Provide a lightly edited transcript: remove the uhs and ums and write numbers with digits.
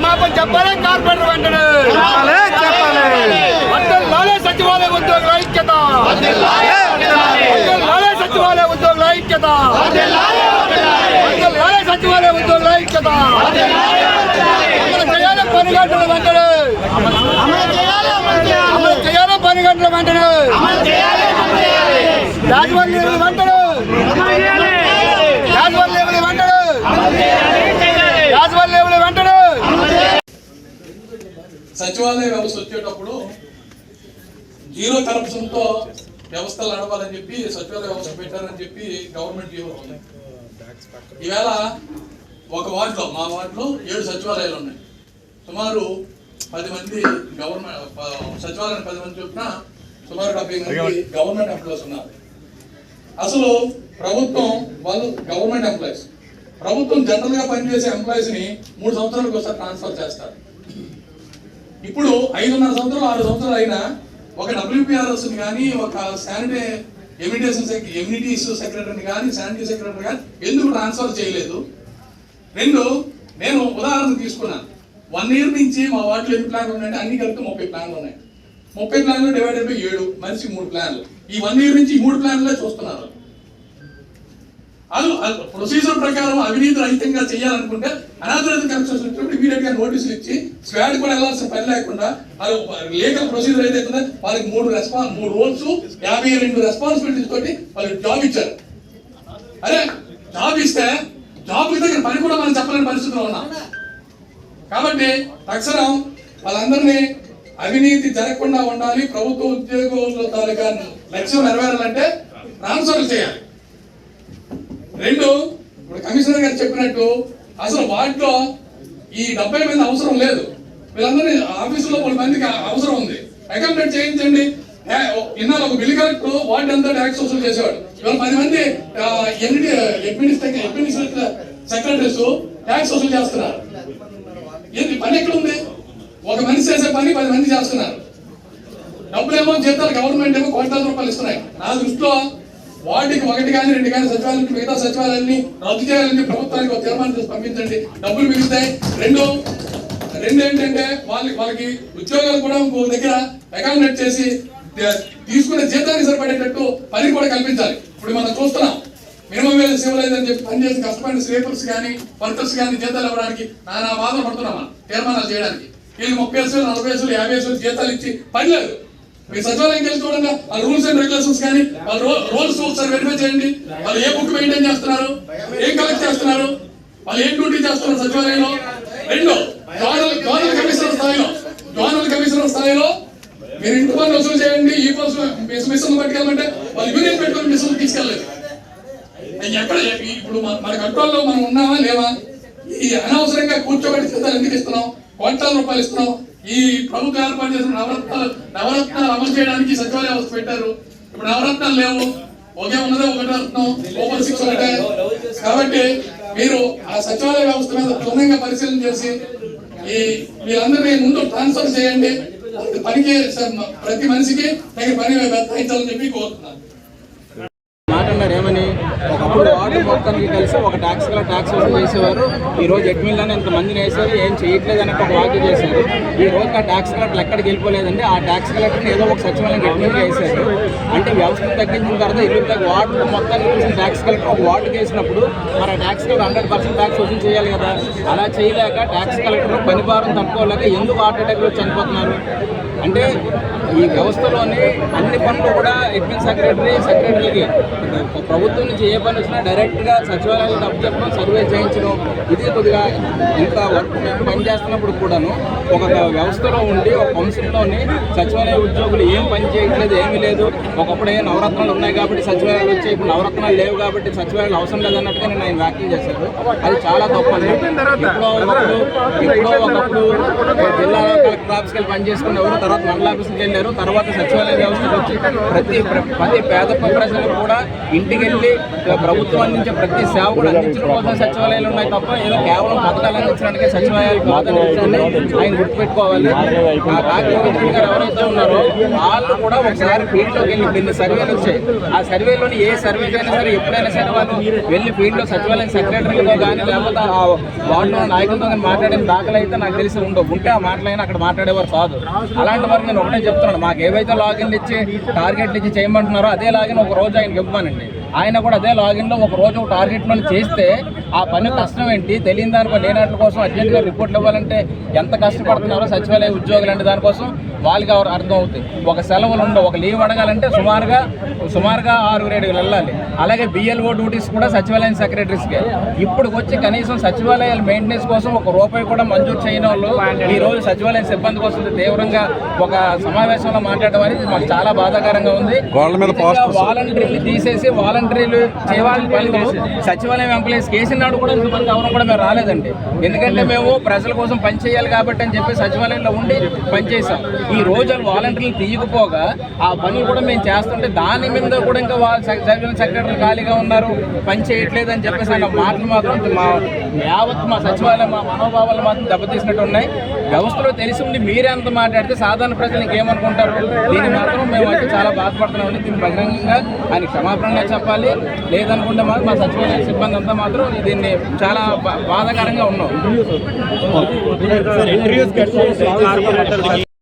క్షమాపణ చెప్పాలి కార్పొరేటర్ వెంటనే లాలే సచివాలయ ఉద్యోగుల ఐక్యత లాలే సచివాలయ ఉద్యోగుల ఐక్యత లాలే సచివాలయ ఉద్యోగుల ఐక్యత చేయాలి 10 గంటల వెంటనే అమలు చేయాలి 10 గంటల వెంటనే యాజమాన్య వెంటనే వెంటనే సచివాలయ వ్యవస్థ వచ్చేటప్పుడు జీరో కరప్షన్తో వ్యవస్థలు నడవాలని చెప్పి సచివాలయ వ్యవస్థ పెట్టారని చెప్పి గవర్నమెంట్ జీవో ఉంది. ఈవేళ ఒక వార్డులో మా వార్డులో 7 సచివాలయాలు ఉన్నాయి. సుమారు 10 మంది గవర్నమెంట్ సచివాలయం 10 మంది చొప్పున సుమారు 70 మంది గవర్నమెంట్ ఎంప్లాయీస్ ఉన్నారు. అసలు ప్రభుత్వం వాళ్ళు గవర్నమెంట్ ఎంప్లాయీస్, ప్రభుత్వం జనరల్ గా పనిచేసే ఎంప్లాయీస్ ని 3 సంవత్సరాలకు ఒకసారి ట్రాన్స్ఫర్ చేస్తారు. ఇప్పుడు 5.5 సంవత్సరాలు 6 సంవత్సరాలు అయినా ఒక WPRS ని కానీ ఒక ఎమ్యూనిటీస్ సెక్రటరీని కానీ శానిటరీ సెక్రటరీ కానీ ఎందుకు ట్రాన్స్ఫర్ చేయలేదు? 2 నేను ఉదాహరణ తీసుకున్నాను. 1 ఇయర్ నుంచి మా వార్డులో ఎన్ని ప్లాన్లు ఉన్నాయంటే అన్ని కలిపి 30 ప్లాన్లు ఉన్నాయి. 30 ప్లాన్లు డివైడెడ్ బై 7 మనిషి 3 ప్లాన్లు. ఈ 1 ఇయర్ నుంచి 3 ప్లాన్లే చూస్తున్నారు. అది ప్రొసీజర్ ప్రకారం అవినీతి రహితంగా చేయాలనుకుంటే అనాథరైజ్ కరప్షన్ వచ్చినప్పుడు ఇమీడియట్ గా నోటీసులు ఇచ్చి స్క్వాడ్ కూడా వెళ్ళాల్సిన పని లేకుండా అది లీగల్ ప్రొసీజర్ ఏదైతే వాళ్ళకి 3 రోల్స్ 52 రెస్పాన్సిబిలిటీస్ తోటి వాళ్ళకి జాబ్ ఇచ్చారు. అరే జాబ్ ఇస్తే జాబ్ దగ్గర పని కూడా మనం చెప్పలేని పరిస్థితిలో ఉన్నాం. కాబట్టి తక్షణం వాళ్ళందరినీ అవినీతి జరగకుండా ఉండాలి, ప్రభుత్వ ఉద్యోగుల తాలూకా లక్ష్యం నెరవేరాలంటే ట్రాన్స్ఫర్లు చేయాలి. 2 ఇప్పుడు కమిషనర్ గారు చెప్పినట్టు అసలు వాటిలో ఈ 70 మంది అవసరం లేదు. వీళ్ళందరినీ ఆఫీసులో 10 మందికి అవసరం ఉంది. అకామిడేట్ చేయించండి. ఇన్నాళ్ళు ఒక బిల్ కలెక్టర్ వార్డు అంతా ట్యాక్స్ వసూలు చేసేవాడు. ఇవాళ 10 మంది అడ్మినిస్ట్రేటివ్ సెక్రటరీస్ ట్యాక్స్ వసూలు చేస్తున్నారు. ఏంటి పని ఎక్కడ ఉంది? ఒక మనిషి చేసే పని 10 మంది చేస్తున్నారు. డబ్బులేమో జీతాలు గవర్నమెంట్ ఏమో కోట్లాది రూపాయలు ఇస్తున్నాయి. నా దృష్టిలో వార్డుకి 1 కానీ 2 కానీ సచివాలయానికి మిగతా సచివాలయాన్ని రద్దు చేయాలని ప్రభుత్వానికి ఒక తీర్మానం చేసి పంపించండి. డబ్బులు మిగులుతాయి. 2 ఏంటంటే వాళ్ళకి ఉద్యోగాలు కూడా ఇంకో దగ్గర అకామిడేట్ చేసి తీసుకునే జీతానికి సరిపడేటట్టు పని కూడా కల్పించాలి. ఇప్పుడు మనం చూస్తున్నాం మినిమం వేజ్ ఇవ్వలేదని చెప్పి పనిచేసి కష్టపడిన స్లీపర్స్ కానీ వర్కర్స్ కానీ జీతాలు ఇవ్వడానికి నానా బాధలు పడుతున్నామా తీర్మానాలు చేయడానికి. వీళ్ళు 30,000 40,000 50,000 జీతాలు ఇచ్చి పని లేదు. మీ సచివాలయం కలిసి చూడండి ఆ రూల్స్ అండ్ రెగ్యులేషన్స్ కానీ వాళ్ళ రోల్స్ ఒకసారి వెరిఫై చేయండి. వాళ్ళు ఏ బుక్ మెయింటైన్ చేస్తున్నారు, ఏం కలెక్ట్ చేస్తున్నారు, వాళ్ళు ఏం డ్యూటీ చేస్తున్నారు సచివాలయంలో. 2 జోనల్ కమిషనర్ స్థాయిలో మీరు ఇంటి పనులు వసూలు చేయండి. ఈ మిషన్ పట్టుకెళ్ళమంటే వాళ్ళు యూనియన్ పెట్టుకుని మిషన్ తీసుకెళ్ళలేదు. ఎక్కడ ఇప్పుడు మన కంట్రోల్లో మనం ఉన్నామా లేవా? ఈ అనవసరంగా కూర్చోబెట్టి జీతాలు ఎందుకు ఇస్తున్నాం? కోట్లాది రూపాయలు ఇస్తున్నాం. ఈ ప్రభుత్వం ఏర్పాటు చేసిన నవరత్నాలు అమలు చేయడానికి సచివాలయ వ్యవస్థ పెట్టారు. ఇప్పుడు నవరత్నాలు లేవు, ఒకే ఉన్నదే 1 రత్నం, ఓపెన్ 6 ఒకటే. కాబట్టి మీరు ఆ సచివాలయ వ్యవస్థ మీద క్షుణ్ణంగా పరిశీలన చేసి వీళ్ళందరినీ ముందు ట్రాన్స్ఫర్ చేయండి. పనికి ప్రతి మనిషికి తగిన పని వేయించాలని చెప్పి కోరుతున్నాను. మాట్లాడారు ఏమని? ఒకప్పుడు వార్డు మొత్తానికి కలిసి ఒక ట్యాక్స్ వసూలు చేసేవారు. ఈ రోజు ఎడ్మిన్లను ఇంతమందిని వేసారు, ఏం చేయట్లేదు అని ఒక వాక్యం చేశారు. ఈ రోజు ఆ ట్యాక్స్ కలెక్టర్ ఎక్కడికి వెళ్ళిపోలేదండి. ఆ ట్యాక్స్ కలెక్టర్ని ఏదో ఒక సచివాలయం ఎడ్మిన్గా వేశారు. అంటే వ్యవస్థ తగ్గించిన తర్వాత ఇల్లు వార్డు మొత్తానికి చూసిన ట్యాక్స్ కలెక్టర్ ఒక వార్డుకి వేసినప్పుడు మరి ఆ ట్యాక్స్ కలెక్టర్ 100% ట్యాక్స్ వసూలు చేయాలి కదా. అలా చేయలేక ట్యాక్స్ కలెక్టర్ పని భారం తట్టుకోలేక ఎందుకు హార్ట్ అటాక్లో చనిపోతున్నారు అంటే ఈ వ్యవస్థలోని అన్ని పనులు కూడా అడ్మిన్ సెక్రటరీలకి ప్రభుత్వం నుంచి ఏ పని వచ్చినా డైరెక్ట్గా సచివాలయాలు డబ్బు చెప్పడం, సర్వే చేయించడం. ఇది కొద్దిగా ఇంత వర్క్ మేము పనిచేస్తున్నప్పుడు కూడాను ఒక వ్యవస్థలో ఉండి ఒక కౌన్సిల్లోని సచివాలయ ఉద్యోగులు ఏం పని చేయట్లేదు, ఏమీ లేదు. ఒకప్పుడు నవరత్నాలు ఉన్నాయి కాబట్టి సచివాలయాలు వచ్చాయి, ఇప్పుడు నవరత్నాలు లేవు కాబట్టి సచివాలయాలు అవసరం లేదన్నట్టుగా నేను ఆయన వ్యాఖ్యలు చేశారు. అది చాలా తప్పండి. ఎప్పుడో ఒకప్పుడు జిల్లా కలెక్టర్ ఆఫీస్కి వెళ్ళి పనిచేసుకుని ఎవరు తర్వాత మండల ఆఫీస్కి వెళ్ళారు, తర్వాత సచివాలయ వ్యవస్థకు వచ్చి ప్రతి పేద ప్రజలు కూడా ఇంటికి వెళ్ళి ప్రభుత్వం అందించే ప్రతి సేవ కూడా అందించడం కోసం సచివాలయాలు ఉన్నాయి తప్ప ఏదో కేవలం పథకాలు అందించడానికి సచివాలయాలు కాదని ఆయన గుర్తుపెట్టుకోవాలి. ఆ రాజకీయ గారు ఎవరైతే ఉన్నారో వాళ్ళు కూడా ఒకసారి ఫీల్డ్లోకి వెళ్ళి కొన్ని సర్వేలు వచ్చాయి. ఆ సర్వేలోని ఏ సర్వేకి అయినా సరే ఎప్పుడైనా సరే వాళ్ళు వెళ్ళి ఫీల్డ్లో సచివాలయం సెక్రటరీతో కానీ లేకపోతే ఆ వార్డులో నాయకులతో కానీ మాట్లాడిన దాఖలు అయితే నాకు తెలిసి ఉంటే ఆ మాటలైనా అక్కడ మాట్లాడేవారు కాదు. అలాంటి వారికి నేను ఒకటే చెప్తున్నాను, మాకు ఏవైతే లాగిన్లు ఇచ్చి టార్గెట్లు ఇచ్చి చేయమంటున్నారో అదే లాగిన్ ఒక రోజు ఆయనకి ఇవ్వమనండి. ఆయన కూడా అదే లాగిన్లో ఒక రోజు ఒక టార్గెట్లో చేస్తే ఆ పని కష్టం ఏంటి తెలియని దానికో లేనట్ల కోసం అర్జెంటుగా రిపోర్ట్లు ఇవ్వాలంటే ఎంత కష్టపడుతున్నారో సచివాలయ ఉద్యోగులు అంటే దానికోసం వాళ్ళకి అర్థం అవుతుంది. ఒక సెలవులు ఉండవు, ఒక లీవ్ అడగాలంటే సుమారుగా 6-7 వెళ్ళాలి. అలాగే బిఎల్ఓ డ్యూటీస్ కూడా సచివాలయం సెక్రటరీస్కే. ఇప్పుడు వచ్చి కనీసం సచివాలయాల మెయింటెనెన్స్ కోసం ఒక రూపాయి కూడా మంజూరు చేయని వాళ్ళు ఈ రోజు సచివాలయం సిబ్బంది కోసం తీవ్రంగా ఒక సమావేశంలో మాట్లాడడం అనేది మాకు చాలా బాధాకరంగా ఉంది. వాలంటీర్లు తీసేసి వాలంటీర్లు చేయాలని పని సచివాలయం ఎంప్లాయీస్ కేసినాడు కూడా ఇంతమంది ఎవరు కూడా మేము రాలేదండి. ఎందుకంటే మేము ప్రజల కోసం పనిచేయాలి కాబట్టి అని చెప్పి సచివాలయంలో ఉండి పనిచేసాం. ఈ రోజు వాలంటీర్లు తీయకపోగా ఆ పనులు కూడా మేము చేస్తుంటే దాని మీద కూడా ఇంకా సెక్రటరీలు ఖాళీగా ఉన్నారు, పని చేయట్లేదు అని చెప్పేసి అన్న మాటలు మాత్రం మా సచివాలయం మా మనోభావాలు మాత్రం దెబ్బతీసినట్టు ఉన్నాయి. వ్యవస్థలో తెలిసి ఉండి మీరెంత మాట్లాడితే సాధారణ ప్రజలకు ఏమనుకుంటారు? దీన్ని మాత్రం మేము అయితే చాలా బాధపడుతున్నామండి. దీన్ని బహిరంగంగా ఆయన క్షమాపణగా చెప్పాలి. లేదనుకుంటే మాత్రం మా సచివాలయ సిబ్బంది అంతా మాత్రం దీన్ని చాలా బాధాకరంగా ఉన్నాం.